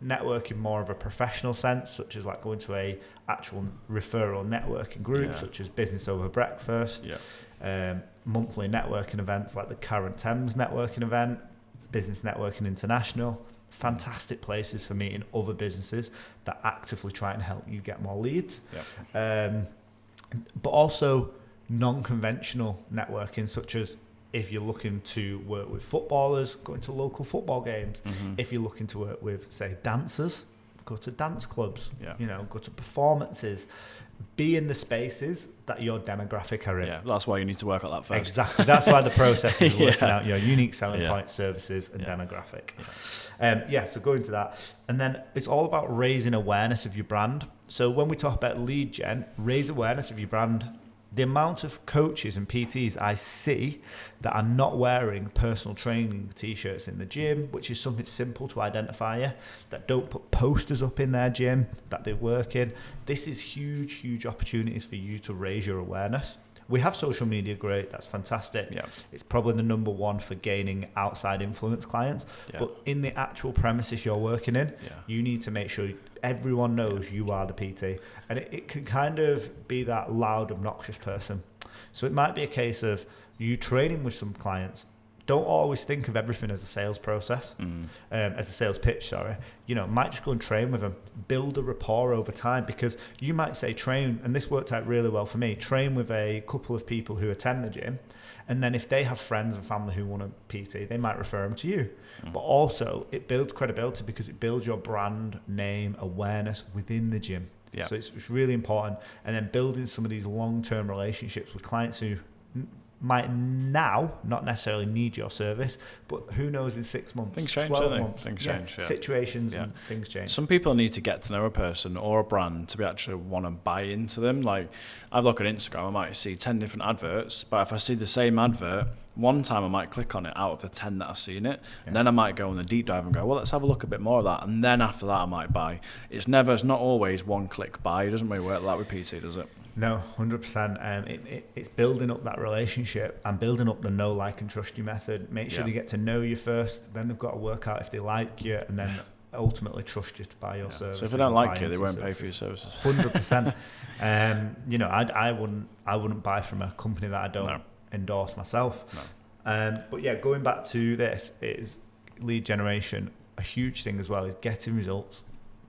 networking more of a professional sense, such as like going to a actual referral networking group, such as Business Over Breakfast, monthly networking events like the Current Thames networking event, Business Networking International. Fantastic places for meeting other businesses that actively try and help you get more leads. But also non-conventional networking, such as if you're looking to work with footballers, going to local football games. If you're looking to work with, say, dancers, go to dance clubs, go to performances. Be in the spaces that your demographic are in. That's why you need to work on that first. Exactly. That's why the process is working out your unique selling point, services, and demographic. So go into that. And then it's all about raising awareness of your brand. So when we talk about lead gen, raise awareness of your brand. The amount of coaches and PTs I see that are not wearing personal training t-shirts in the gym, which is something simple to identify you, that don't put posters up in their gym that they work in. This is huge opportunities for you to raise your awareness. We have social media, great, that's fantastic. It's probably the number one for gaining outside influence clients. But in the actual premises you're working in, you need to make sure everyone knows you are the PT. And it can kind of be that loud, obnoxious person. So it might be a case of you training with some clients. Don't always think of everything as a sales process, as a sales pitch, might just go and train with them, build a rapport over time, because you might say train, and this worked out really well for me, train with a couple of people who attend the gym, and then if they have friends and family who want a PT, they might refer them to you. But also it builds credibility because it builds your brand name awareness within the gym. So it's really important. And then building some of these long-term relationships with clients who might now not necessarily need your service, but who knows, in 6 months, things change, 12 months, things change, situations and things change. Some people need to get to know a person or a brand to be actually want to buy into them. Like, I look at Instagram, I might see 10 different adverts, but if I see the same advert one time, I might click on it out of the 10 that I've seen it, and then I might go on the deep dive and go, well, let's have a look a bit more of that, and then after that I might buy. It's not always one click buy. It doesn't really work like with PT, does it? No, 100%. It's building up that relationship and building up the know, like, and trust you method. Make sure they get to know you first, then they've got to work out if they like you, and then ultimately trust you to buy your service. So if they don't like you, they won't pay for your services. 100%. I wouldn't buy from a company that I don't endorse myself. But yeah, going back to this, is lead generation. A huge thing as well is getting results.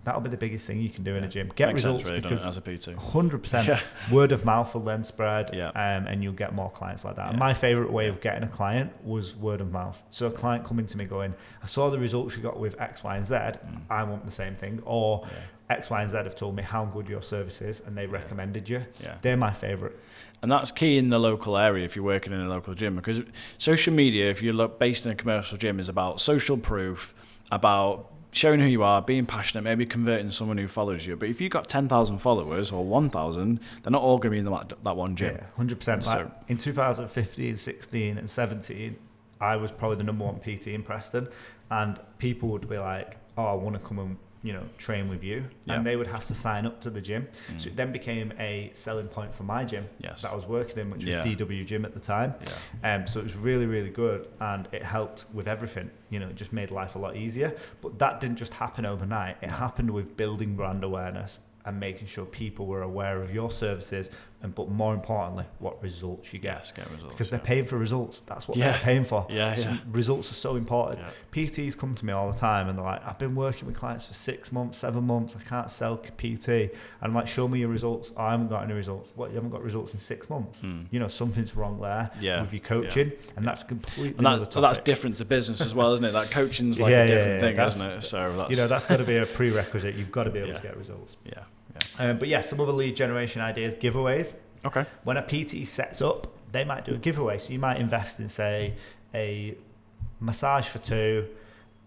That'll be the biggest thing you can do in a gym. Get results, really, because as a PT, 100% word of mouth will then spread, and you'll get more clients like that. And my favorite way of getting a client was word of mouth. So a client coming to me going, I saw the results you got with X, Y, and Z. I want the same thing. Or X, Y, and Z have told me how good your service is, and they recommended you. They're my favorite. And that's key in the local area if you're working in a local gym, because social media, if you're based in a commercial gym, is about social proof, about showing who you are, being passionate, maybe converting someone who follows you. But if you've got 10,000 followers or 1,000, they're not all going to be in that one gym. 100%. So, in 2015, 16 and 17, I was probably the number one PT in Preston, and people would be like, oh, I want to come and train with you, and they would have to sign up to the gym. So it then became a selling point for my gym that I was working in, which was DW Gym at the time. So it was really, really good, and it helped with everything. It just made life a lot easier. But that didn't just happen overnight. It happened with building brand awareness and making sure people were aware of your services, but more importantly, what results you get. Get results, because they're paying for results. That's what they're paying for. So results are so important. PTs come to me all the time and they're like, I've been working with clients for 6 months, 7 months, I can't sell PT. And I'm like, show me your results. Oh, I haven't got any results. What, you haven't got results in 6 months? Something's wrong there with your coaching, and that's completely another topic. That's different to business as well, isn't it? That coaching's like a different thing, isn't it? So that's got to be a prerequisite. You've got to be able to get results. But some other lead generation ideas, giveaways. Okay. When a PT sets up, they might do a giveaway. So you might invest in, say, a massage for 2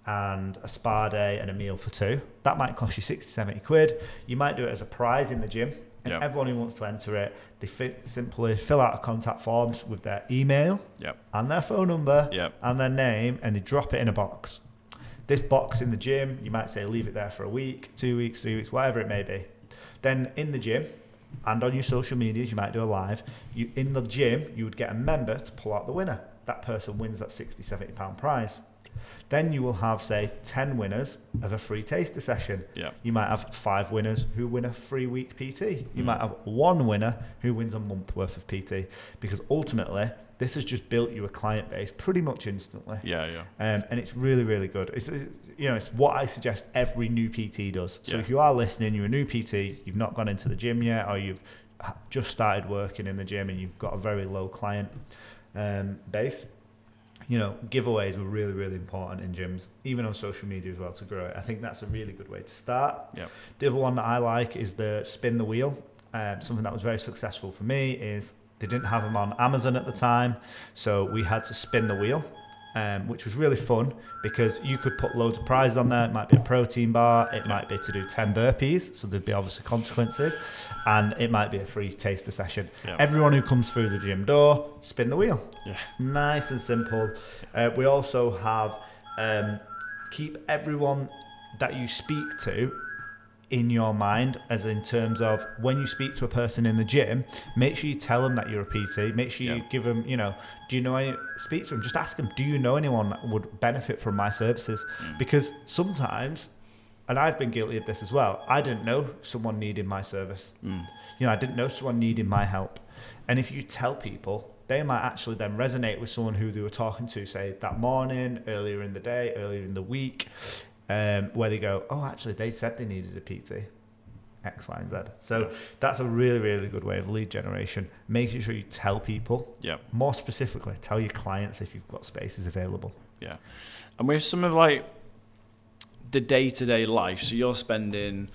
and a spa day and a meal for 2. That might cost you 60, 70 quid. You might do it as a prize in the gym. And everyone who wants to enter it, they simply fill out a contact forms with their email and their phone number and their name, and they drop it in a box. This box in the gym, you might say leave it there for a week, 2 weeks, 3 weeks, whatever it may be. Then in the gym and on your social medias, you might do a live. In the gym, you would get a member to pull out the winner. That person wins that 60, 70 pound prize. Then you will have, say, 10 winners of a free taster session. You might have 5 winners who win a free week PT. You might have 1 winner who wins a month worth of PT, because ultimately this has just built you a client base pretty much instantly. And it's really, really good. It's what I suggest every new PT does. So if you are listening, you're a new PT, you've not gone into the gym yet, or you've just started working in the gym and you've got a very low client base, giveaways are really, really important in gyms, even on social media as well, to grow it. I think that's a really good way to start. The other one that I like is the spin the wheel. Something that was very successful for me is they didn't have them on Amazon at the time, so we had to spin the wheel, which was really fun because you could put loads of prizes on there. It might be a protein bar, it might be to do 10 burpees, so there'd be obviously consequences, and it might be a free taster session. Everyone who comes through the gym door, spin the wheel. Nice and simple. We also have keep everyone that you speak to in your mind, as in terms of when you speak to a person in the gym, make sure you tell them that you're a PT. Make sure you give them, do you know any, speak to them, just ask them, do you know anyone that would benefit from my services? Because sometimes, and I've been guilty of this as well, I didn't know someone needed my service. I didn't know someone needed my help. And if you tell people, they might actually then resonate with someone who they were talking to, say, that morning, earlier in the day, earlier in the week, where they go, oh, actually, they said they needed a PT, X, Y, and Z. So that's a really, really good way of lead generation. Making sure you tell people, more specifically, tell your clients if you've got spaces available. And with some of like the day-to-day life, so you're spending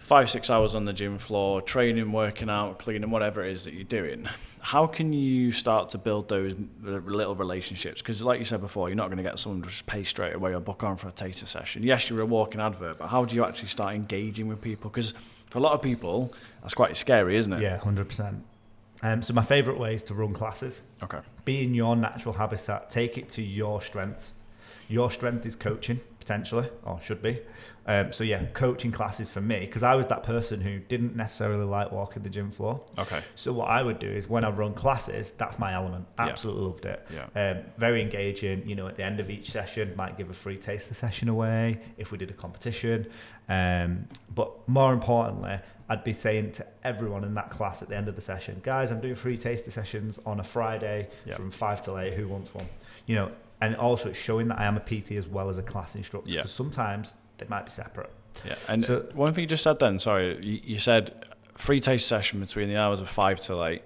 5-6 hours on the gym floor, training, working out, cleaning, whatever it is that you're doing. How can you start to build those little relationships? Because like you said before, you're not going to get someone to just pay straight away or book on for a taster session. Yes, you're a walking advert, but how do you actually start engaging with people? Because for a lot of people, that's quite scary, isn't it? Yeah, 100%. So my favourite way is to run classes. Be in your natural habitat. Take it to your strengths. Your strength is coaching, potentially, or should be. Coaching classes for me, because I was that person who didn't necessarily like walking the gym floor. So what I would do is when I run classes, that's my element. Absolutely loved it. Very engaging. At the end of each session, might give a free taster session away if we did a competition. But more importantly, I'd be saying to everyone in that class at the end of the session, guys, I'm doing free taster sessions on a Friday from 5 till 8. Who wants one? And also it's showing that I am a PT as well as a class instructor, because sometimes they might be separate. And so, one thing you just said then, sorry, you said free taste session between the hours of 5 till 8.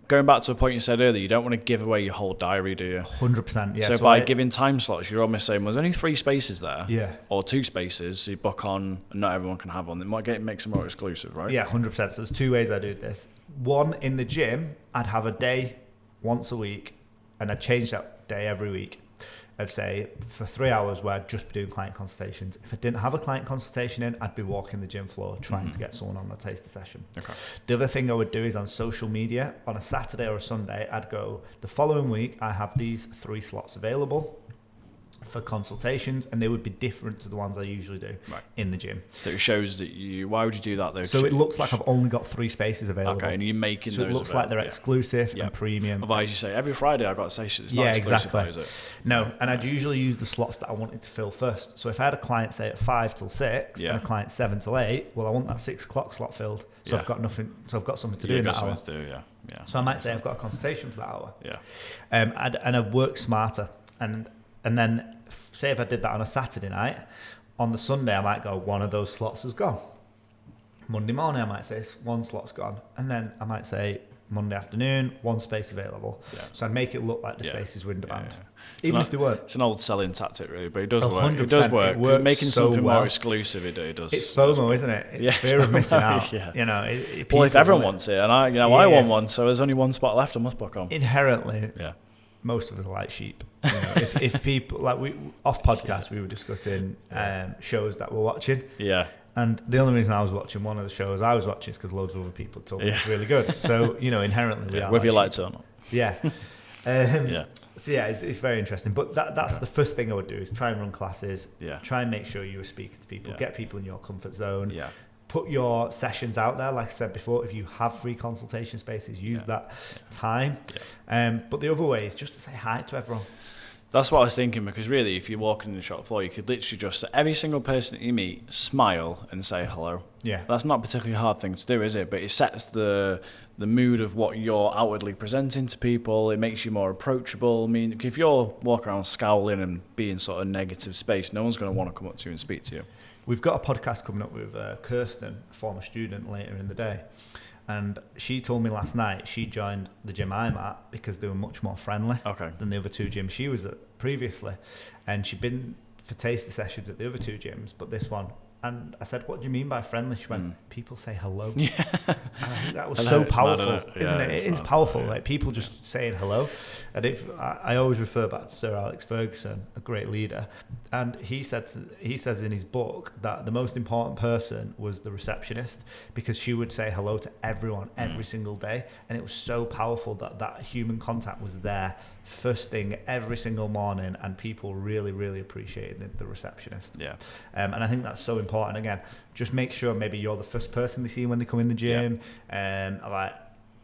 Going back to a point you said earlier, you don't want to give away your whole diary, do you? 100%. So by giving time slots, you're almost saying, well, there's only 3 spaces there. Or 2 spaces, so you book on, and not everyone can have one. It might makes them more exclusive, right? 100%. So there's 2 ways I do this. One, in the gym, I'd have a day once a week, and I'd change that day every week of, say, for 3 hours where I'd just be doing client consultations. If I didn't have a client consultation in, I'd be walking the gym floor trying to get someone on a taster session. The other thing I would do is on social media, on a Saturday or a Sunday, I'd go, the following week, I have these 3 slots available for consultations, and they would be different to the ones I usually do in the gym. So it shows that why would you do that though? So it looks like I've only got 3 spaces available. And you're making so those it looks like they're exclusive and premium. Otherwise you say, every Friday I've got a session. It's not exclusive, exactly. is it? No, and I'd usually use the slots that I wanted to fill first. So if I had a client, say, at 5 till 6 and a client 7 till 8, well, I want that 6 o'clock slot filled. So I've got nothing. So I've got something to do in that hour. So I might say I've got a consultation for that hour. And I'd work smarter. And then, say if I did that on a Saturday night, on the Sunday I might go, one of those slots is gone. Monday morning I might say 1 slot's gone. And then I might say Monday afternoon, one space available. Yeah. So I'd make it look like the spaces were in demand. Yeah. Even if they weren't. It's an old selling tactic, really, but it does work. 100%. It does work. It works Making so something well. more exclusive, it does. It's FOMO, isn't it? It's fear of missing out. Yeah. You know, well, if everyone wants it, and I want one, so there's only one spot left, I must book on. Inherently, yeah. Most of us are like sheep. You know, if people like off podcast, we were discussing shows that we're watching. Yeah. And the only reason I was watching one of the shows I was watching is because loads of other people told me it was really good. So, you know, inherently we are whether you like like it or not. Yeah. Yeah. So yeah, it's very interesting. But that's the first thing I would do is try and run classes. Yeah. Try and make sure you were speaking to people. Get people in your comfort zone. Yeah. Put your sessions out there. Like I said before, if you have free consultation spaces, use that time. Yeah. But the other way is just to say hi to everyone. That's what I was thinking, because really, if you're walking in the shop floor, you could literally just, every single person that you meet, smile and say hello. Yeah. That's not a particularly hard thing to do, is it? But it sets the mood of what you're outwardly presenting to people. It makes you more approachable. I mean, if you're walking around scowling and being sort of negative space, no one's going to want to come up to you and speak to you. We've got a podcast coming up with Kirsten, a former student, later in the day. And she told me last night she joined the gym I'm at because they were much more friendly than the other two gyms she was at previously. And she'd been for taster sessions at the other two gyms, but this one. And I said, what do you mean by friendly? She went, people say hello. Yeah. And I think that was so powerful, isn't it? It is powerful. Like people just saying hello. And if I always refer back to Sir Alex Ferguson, a great leader. And he says in his book that the most important person was the receptionist, because she would say hello to everyone every single day. And it was so powerful that human contact was there first thing every single morning, and people really, really appreciated the receptionist. Yeah. And I think that's so important. Again, just make sure maybe you're the first person they see when they come in the gym. Like,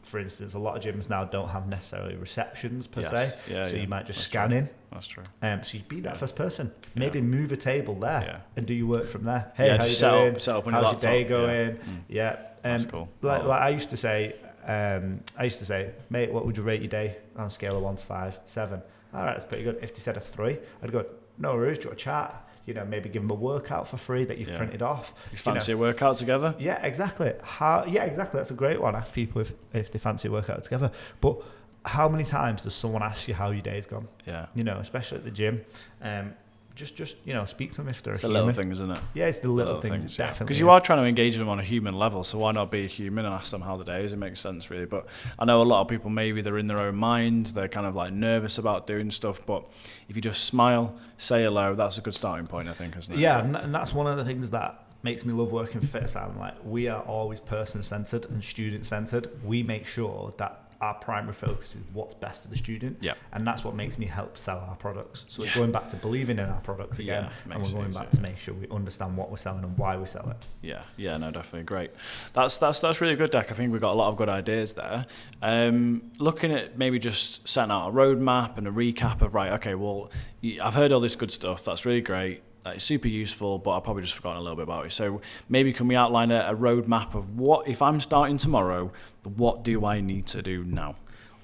for instance, a lot of gyms now don't have necessarily receptions per se. Yeah, so you might just scan in. That's true. So you'd be that first person. Maybe move a table there and do your work from there. Hey, how you doing? Set up on How's your your day going? Yeah. That's cool. Like I used to say, mate, what would you rate your day on a scale of 1 to 5? 7. All right, that's pretty good. If they said a 3, I'd go, no worries, do you want to chat? You know, maybe give them a workout for free that you've printed off. You fancy a workout together? Yeah, exactly. Exactly. That's a great one. Ask people if they fancy a workout together. But how many times does someone ask you how your day's gone? Yeah. You know, especially at the gym. Just you know, speak to them if they're it's a human. It's the little things, isn't it? Yeah, it's the little things definitely. Because you are trying to engage them on a human level, so why not be a human and ask them how the day is? It makes sense, really. But I know a lot of people, maybe they're in their own mind, they're kind of like nervous about doing stuff, but if you just smile, say hello, that's a good starting point, I think, isn't it? Yeah, and that's one of the things that makes me love working for Fitasylum. Like, we are always person-centered and student-centered. We make sure that our primary focus is what's best for the student. Yeah. And that's what makes me help sell our products. So we're going back to believing in our products again, and we're going back to make sure we understand what we're selling and why we sell it. Yeah, no, definitely. Great. That's really good, Dec. I think we've got a lot of good ideas there. Looking at maybe just setting out a roadmap and a recap of, right, okay, well, I've heard all this good stuff. That's really great. It's super useful, but I've probably just forgotten a little bit about it. So maybe can we outline a roadmap of what, if I'm starting tomorrow, what do I need to do now?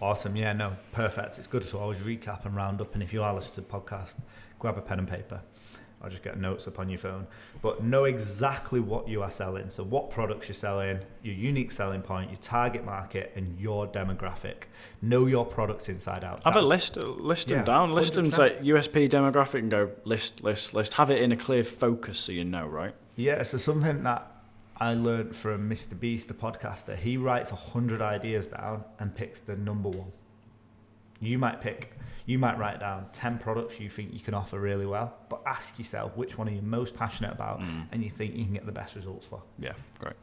Awesome. Yeah, no, perfect. It's good to always recap and round up. And if you are listening to the podcast, grab a pen and paper. Or just get notes up on your phone. But know exactly what you are selling. So what products you're selling, your unique selling point, your target market, and your demographic. Know your product inside out. Have a list them down. 100%. List them, say USP, demographic, and go list. Have it in a clear focus so you know, right? Yeah, so something that I learned from Mr. Beast, the podcaster, he writes 100 ideas down and picks the number one. You might write down 10 products you think you can offer really well, but ask yourself which one are you most passionate about and you think you can get the best results for. Yeah, great.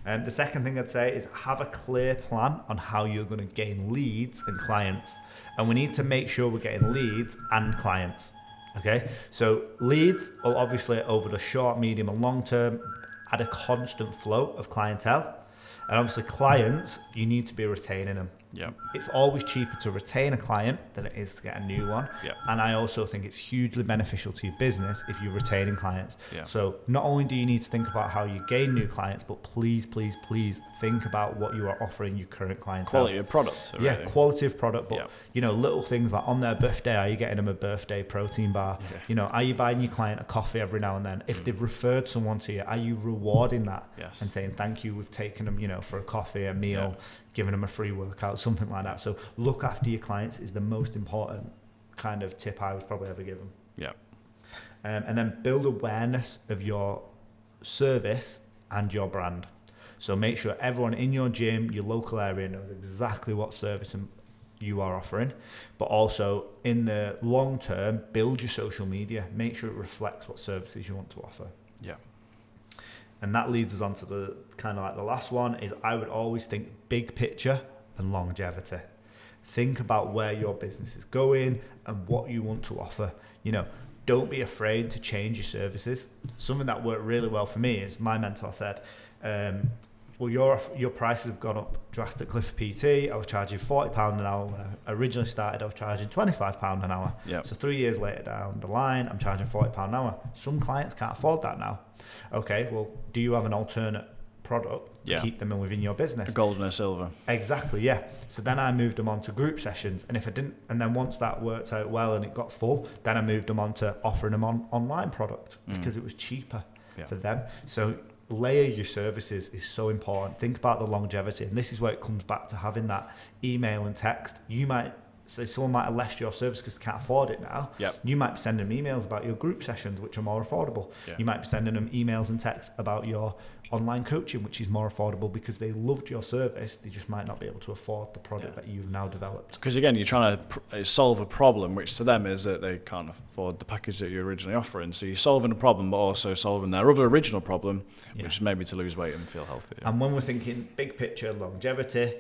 The second thing I'd say is have a clear plan on how you're going to gain leads and clients. And we need to make sure we're getting leads and clients. Okay, so leads will obviously over the short, medium and long term add a constant flow of clientele. And obviously clients, you need to be retaining them. Yeah. It's always cheaper to retain a client than it is to get a new one. Yeah. And I also think it's hugely beneficial to your business if you're retaining clients. Yeah. So not only do you need to think about how you gain new clients, but please think about what you are offering your current clients. Quality of product. Really. Yeah, quality of product. But, little things like on their birthday, are you getting them a birthday protein bar? Yeah. Are you buying your client a coffee every now and then? If they've referred someone to you, are you rewarding that and saying, thank you, we've taken them, for a coffee, a meal, giving them a free workout, something like that. So look after your clients is the most important kind of tip I would probably ever give them. Yeah. And then build awareness of your service and your brand. So make sure everyone in your gym, your local area knows exactly what service you are offering, but also in the long term, build your social media. Make sure it reflects what services you want to offer. Yeah. And that leads us on to the kind of like the last one is I would always think big picture and longevity. Think about where your business is going and what you want to offer. Don't be afraid to change your services. Something that worked really well for me is my mentor said, well, your prices have gone up drastically for PT. I was charging £40 an hour when I originally started. I was charging £25 an hour. Yep. So 3 years later down the line, I'm charging £40 an hour. Some clients can't afford that now. Okay, well, do you have an alternate product to keep them within your business? A gold and a silver. Exactly, yeah. So then I moved them on to group sessions, and if I didn't, and then once that worked out well and it got full, then I moved them on to offering them on online product because it was cheaper for them. So layer your services is so important. Think about the longevity, and this is where it comes back to having that email and text. Someone might have left your service because they can't afford it now. Yep. You might be sending them emails about your group sessions, which are more affordable. Yeah. You might be sending them emails and texts about your online coaching, which is more affordable because they loved your service. They just might not be able to afford the product that you've now developed. Because again, you're trying to solve a problem, which to them is that they can't afford the package that you're originally offering. So you're solving a problem, but also solving their other original problem, which is maybe to lose weight and feel healthier. And when we're thinking big picture longevity,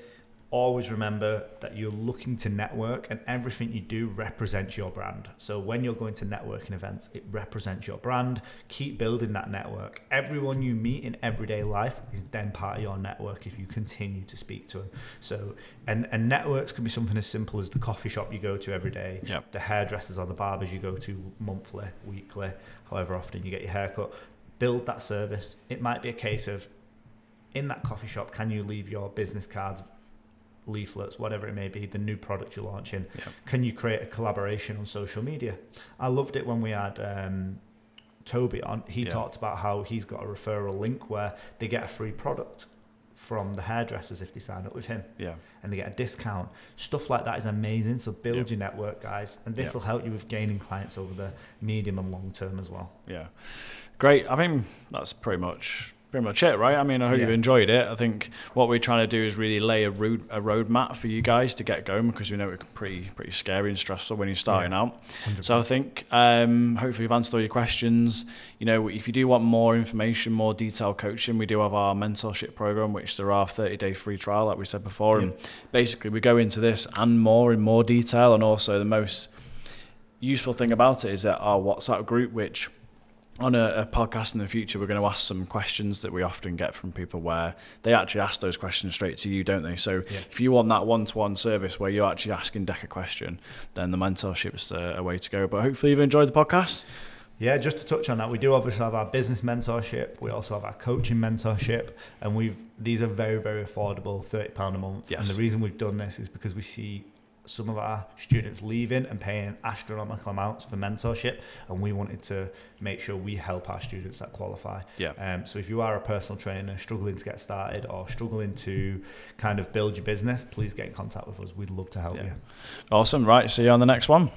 always remember that you're looking to network and everything you do represents your brand. So when you're going to networking events, it represents your brand. Keep building that network. Everyone you meet in everyday life is then part of your network if you continue to speak to them. So, and networks can be something as simple as the coffee shop you go to every day, the hairdressers or the barbers you go to monthly, weekly, however often you get your haircut. Build that service. It might be a case of, in that coffee shop, can you leave your business cards, leaflets, whatever it may be, the new product you're launching? Can you create a collaboration on social media? I loved it when we had Toby on. He talked about how he's got a referral link where they get a free product from the hairdressers if they sign up with him, and they get a discount. Stuff like that is amazing. So build your network, guys, and this will help you with gaining clients over the medium and long term as well. Great. I think that's pretty much it, right? I mean, I hope you've enjoyed it. I think what we're trying to do is really lay a roadmap for you guys to get going, because we know it's pretty scary and stressful when you're starting out. 100%. So I think hopefully we've answered all your questions. If you do want more information, more detailed coaching, we do have our mentorship program, which there are 30-day free trial, like we said before. And basically we go into this and more in more detail. And also the most useful thing about it is that our WhatsApp group, which on a podcast in the future, we're going to ask some questions that we often get from people where they actually ask those questions straight to you, don't they? So if you want that one-to-one service where you're actually asking Dec a question, then the mentorship is a way to go. But hopefully you've enjoyed the podcast. Yeah, just to touch on that, we do obviously have our business mentorship. We also have our coaching mentorship, and these are very, very affordable, £30 a month. Yes. And the reason we've done this is because we see some of our students leaving and paying astronomical amounts for mentorship, and we wanted to make sure we help our students that qualify. So if you are a personal trainer struggling to get started or struggling to kind of build your business, please get in contact with us. We'd love to help you. Awesome. Right, see you on the next one.